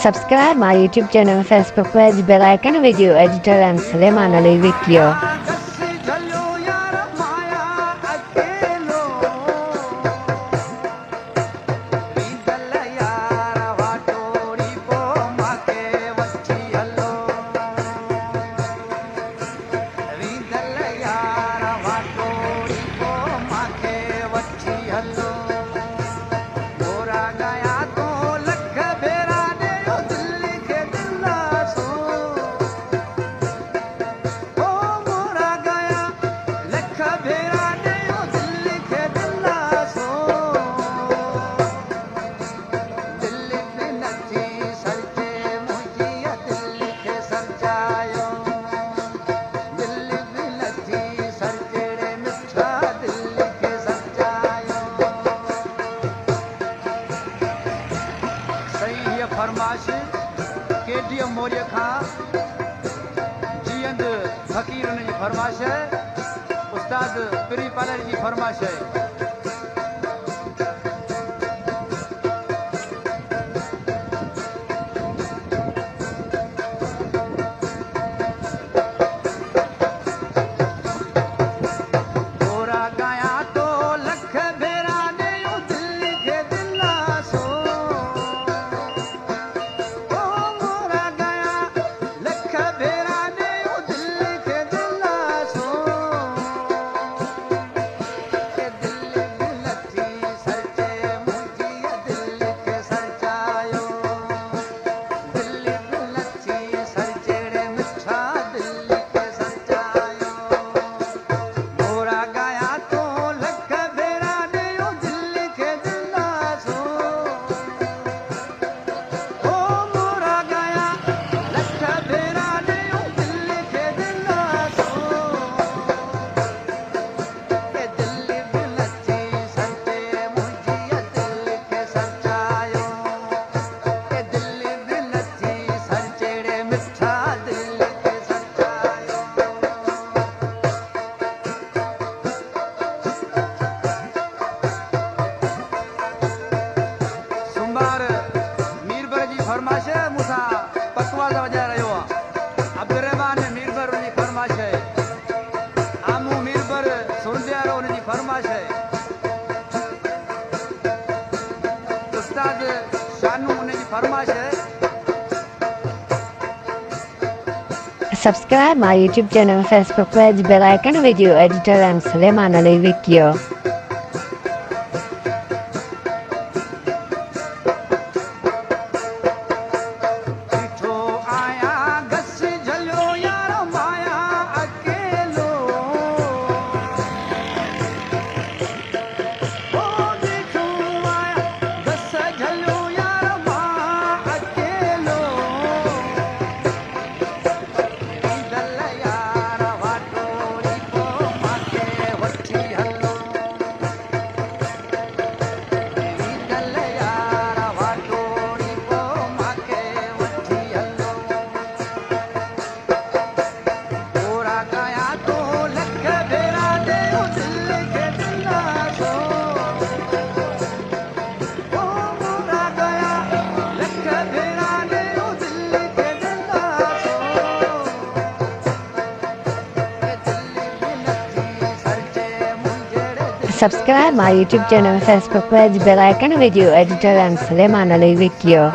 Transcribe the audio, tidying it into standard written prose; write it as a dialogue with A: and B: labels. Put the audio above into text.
A: Subscribe my YouTube channel, Facebook page, bell icon, video editor and Suleiman Ali Video.
B: फरमाश KDM Maurya Khan जीअंद फ़कीर उन जी फरमाश है, उस्ताद पिरी पालर जी फरमाश है। फरमाश है मूंसां पकवाज़ वॼाए रहियो आहे। अब्दुर्रहमान मीरबर उन जी फरमाश है। आमू मीरबर सुरंदियारो उन जी फरमाश है। उस्ताद शानू उन जी फरमाश है।
A: Subscribe my YouTube channel, Facebook page, bell icon, video editor and Suleiman Ali Video. Subscribe my YouTube channel, Facebook page, bell icon, video editor and Suleiman Ali Video.